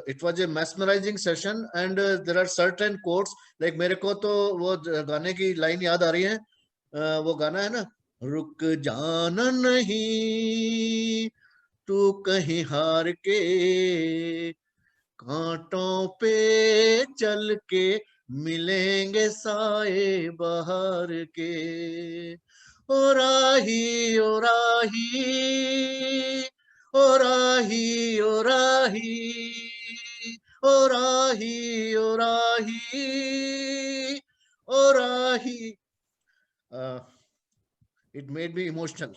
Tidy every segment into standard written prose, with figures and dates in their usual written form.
it was a mesmerizing session, and there are certain quotes like मेरे को तो वो गाने की लाइन याद आ रही है, वो गाना है ना, रुक जाना नहीं तू कहीं हार के, कांटों पे चल के मिलेंगे साए बहार के, ओ राही ओ राही ओ राही ओ राही ओ राही ओ राही ओ राही. It made me emotional.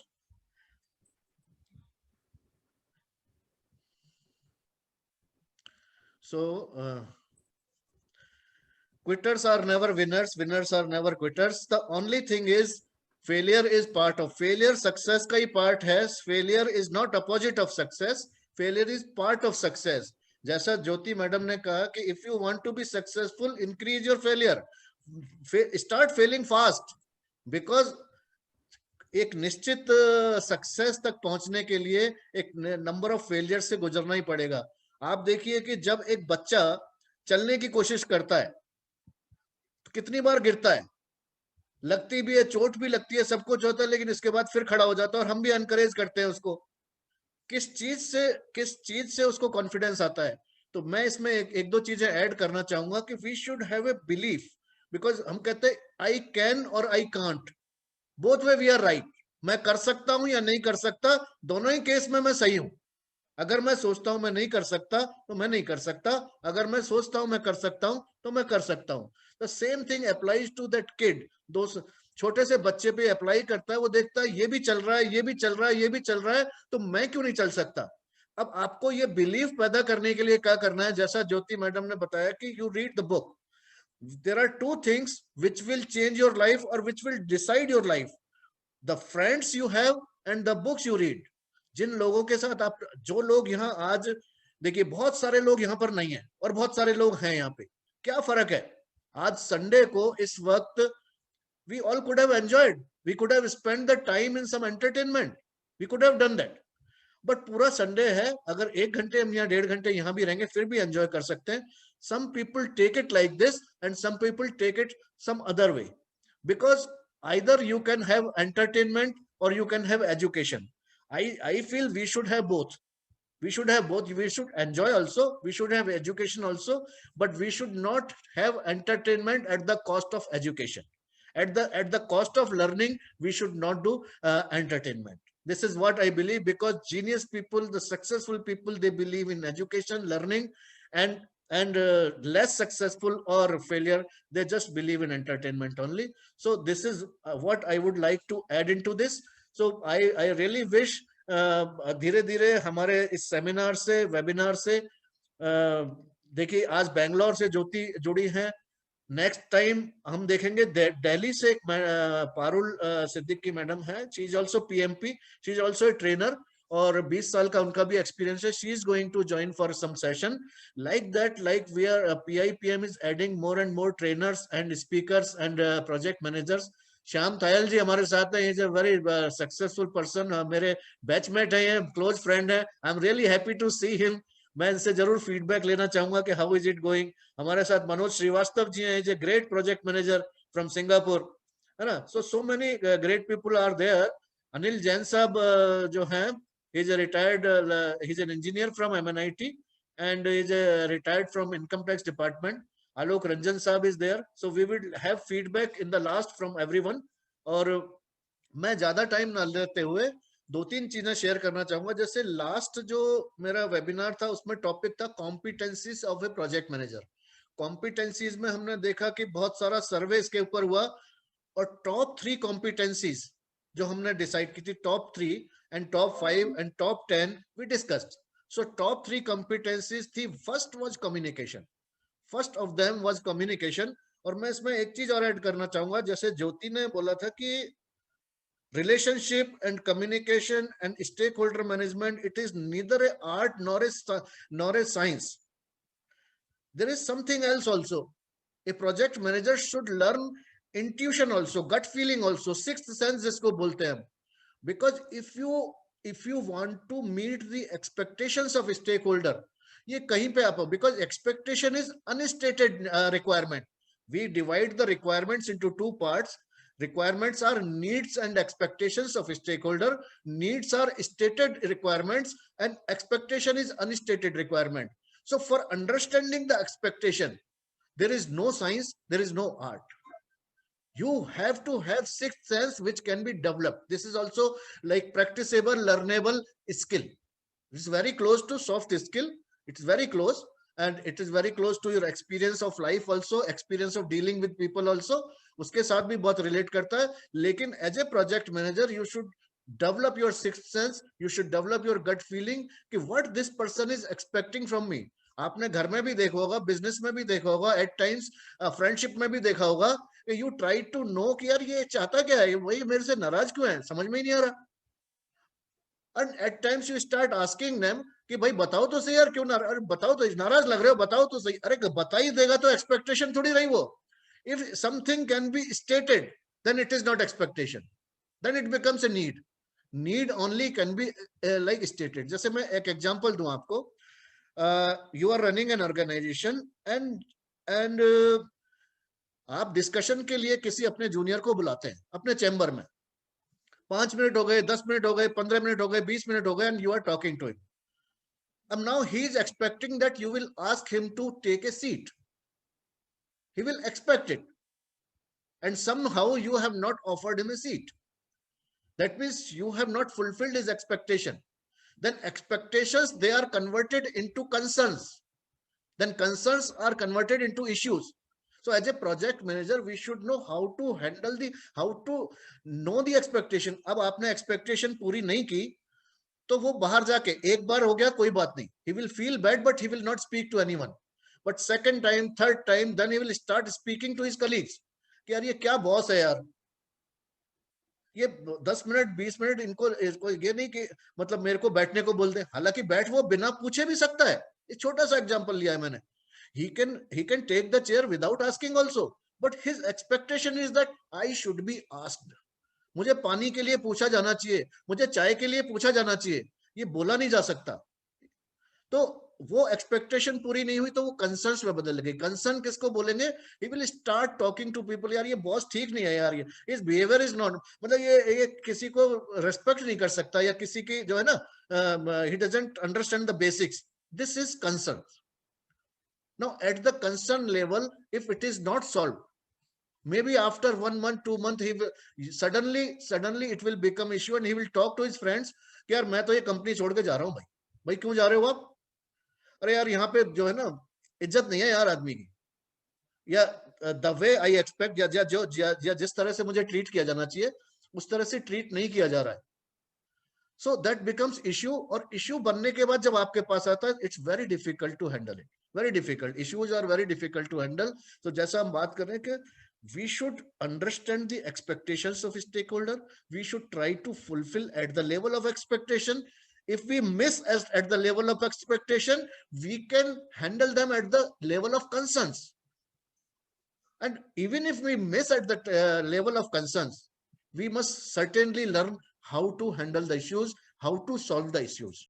So quitters are never winners, winners are never quitters. The only thing is failure is part of failure, success का ही part है. Failure is not opposite of success, failure is part of success. जैसा ज्योति madam ने कहा कि if you want to be successful, increase your failure, start failing fast, because एक निश्चित success तक पहुंचने के लिए एक नंबर ऑफ फेलियर से गुजरना ही पड़ेगा. आप देखिए कि जब एक बच्चा चलने की कोशिश करता है तो कितनी बार गिरता है, लगती भी है, चोट भी लगती है, सब कुछ होता है, लेकिन इसके बाद फिर खड़ा हो जाता है. और हम भी एनकरेज करते हैं उसको. किस चीज से उसको कॉन्फिडेंस आता है. तो मैं इसमें एक दो चीजें ऐड करना चाहूंगा कि we should have a belief, because हम कहते हैं आई कैन और I can't, both way we are right. मैं कर सकता हूं या नहीं कर सकता, दोनों ही केस में मैं सही हूं. अगर मैं सोचता हूं मैं नहीं कर सकता तो मैं नहीं कर सकता, अगर मैं सोचता हूं मैं कर सकता हूं तो मैं कर सकता हूं. The same thing applies to that kid. दो छोटे से बच्चे पे अप्लाई करता है, वो देखता है ये भी चल रहा है, ये भी चल रहा है, ये भी चल रहा है, तो मैं क्यों नहीं चल सकता. अब आपको ये बिलीफ पैदा करने के लिए क्या करना है, जैसा ज्योति मैडम ने बताया कि you read the book. there are two things which will change your life or which will decide your life: the friends you have and the books you read. जिन लोगों के साथ आप, जो लोग यहाँ आज देखिए, बहुत सारे लोग यहाँ पर नहीं है और बहुत सारे लोग हैं यहाँ पे. क्या फर्क है, आज संडे को इस वक्त we all could have enjoyed, we could have spent the time in some entertainment, we could have done that. But पूरा संडे है, अगर 1 घंटे हम यहाँ 1.5 घंटे यहाँ भी रहेंगे फिर भी एंजॉय कर सकते हैं. some people take it like this and some people take it some other way, because either you can have entertainment or you can have education. I feel we should have both. We should have both. We should enjoy also, we should have education also, but we should not have entertainment at the cost of education. At the cost of learning, we should not do entertainment. This is what I believe, because genius people, the successful people, they believe in education, learning, and less successful or failure, they just believe in entertainment only. So this is what I would like to add into this. So I really wish धीरे धीरे हमारे इस seminar से, webinar से, देखिए आज बेंगलोर से ज्योति जुड़ी हैं, नेक्स्ट टाइम हम देखेंगे दिल्ली से एक पारुल सिद्दीकी मैडम है, she is also PMP, she is also a trainer, और 20 साल का उनका भी एक्सपीरियंस है. She is going to join for some session like that. Like we are, PIPM is adding more and more trainers and speakers and project managers. Shyam Thayal ji हमारे साथ हैं, is a very successful person, मेरे batchmate हैं, close friend है. I am really happy to see him. मैं इनसे जरूर feedback लेना चाहूंगा कि हाउ इज इट गोइंग. हमारे साथ मनोज श्रीवास्तव जी हैं, is a great project manager from Singapore, है ना. So many great people are there. Anil Jain साहब जो हैं, is a retired, is an engineer from MNIT and is retired from income tax department. Alok Ranjan Saab is there. So we will have feedback in the last from everyone. और मैं ज्यादा time ना लेते हुए 2-3 चीजें share करना चाहूंगा. जैसे लास्ट जो मेरा वेबिनार था उसमें टॉपिक था competencies of A project manager. Competencies में हमने देखा कि बहुत सारा सर्वे इसके ऊपर हुआ, और टॉप 3 कॉम्पिटेंसीज जो हमने डिसाइड की थी, top 3 and top 5 and top 10 we discussed. So top 3 competencies थी. First was communication. First of them was communication. और मैं इसमें एक चीज और ऐड करना चाहूंगा, जैसे ज्योति ने बोला था कि relationship and communication and stakeholder management, it is neither a art nor a science. There is something else also. A project manager should learn intuition also, gut feeling also, sixth sense जिसको बोलते हैं. Because if you want to meet the expectations of a stakeholder, ये कहीं पे आप, because expectation is unstated requirement. We divide the requirements into two parts. Requirements are needs and expectations of a stakeholder. Needs are stated requirements and expectation is unstated requirement. So for understanding the expectation, there is no science, there is no art. You have to have sixth sense which can be developed. This is also like practicable, learnable skill. It's very close to soft skill. It's very close, and it is very close to your experience of life also, experience of dealing with people also. उसके साथ भी बहुत relate करता है. लेकिन as a project manager, you should develop your sixth sense. You should develop your gut feeling कि what this person is expecting from me. आपने घर में भी देखा होगा, बिजनेस में भी देखा होगा, एट टाइम्स फ्रेंडशिप में भी देखा होगा, यू ट्राई टू नो कि यार ये चाहता क्या है, वही मेरे से नाराज क्यों है, समझ में ही नहीं आ रहा. And at times you start asking them कि भाई बताओ तो सही यार, क्यों नाराज, बताओ तो, नाराज लग रहे हो, बताओ तो सही. अरे बता ही देगा तो एक्सपेक्टेशन थोड़ी रही वो. If something can be stated then it is not expectation, then it becomes a need. Need only can be like stated. जैसे मैं एक एग्जांपल दूं आपको. You are running an organization and आप डिस्कशन के लिए किसी अपने जूनियर को बुलाते हैं अपने चैम्बर में. 5 मिनट हो गए, 10 मिनट हो गए, 15 मिनट हो गए, 20 मिनट हो गए, and you are talking to him. And now he is expecting that you will ask him to take a seat. He will expect it. And somehow you have not offered him a seat. That means you have not fulfilled his expectation. Then expectations, they are converted into concerns. Then concerns are converted into issues. So as a project manager, we should know how to handle how to know the expectation. अब आपने expectation पूरी नहीं की, तो वो बाहर जाके एक बार हो गया कोई बात नहीं, he will feel bad but he will not speak to anyone. But second time, third time, then he will start speaking to his colleagues कि यार ये क्या बॉस है यार, ये 10 मिनट 20 मिनट इनको ये नहीं कि मतलब मेरे को बैठने को बोल दे, हालांकि बैठ वो बिना पूछे भी सकता है. ये छोटा सा एग्जांपल लिया है मैंने. he can take the chair without asking also, but his expectation is that I should be asked. मुझे पानी के लिए पूछा जाना चाहिए, मुझे चाय के लिए पूछा जाना चाहिए, ये बोला नहीं जा सकता. तो वो एक्सपेक्टेशन पूरी नहीं हुई तो वो कंसर्न्स में बदल गई. कंसर्न किसको बोलेंगे? He will start talking to people, यार ये बॉस ठीक नहीं है यार, ये इस बिहेवियर इज नॉट, मतलब ये किसी को रेस्पेक्ट नहीं कर सकता, या किसी की जो है ना, he doesn't understand the basics. This is concern. Now at the concern level, if it is not solve, maybe after 1 month 2 month he will, suddenly it will become issue and he will talk to his friends कि यार मैं तो ये company छोड़ के जा रहा हूं. भाई भाई क्यों जा रहे हो आप? अरे यार यहाँ पे जो है ना इज्जत नहीं है यार आदमी की, या द वे आई एक्सपेक्ट, या जिस तरह से मुझे ट्रीट किया जाना चाहिए उस तरह से ट्रीट नहीं किया जा रहा है. So that becomes issue. और इश्यू बनने के बाद जब आपके पास आता है, it's very difficult to handle it. Very difficult, issues are very difficult to handle. तो जैसा हम बात कर रहे हैं कि we should understand the expectations of stakeholder. We should try to fulfill at the level of expectation. If we miss at the level of expectation, we can handle them at the level of concerns. And even if we miss at the level of concerns, we must certainly learn how to handle the issues, how to solve the issues.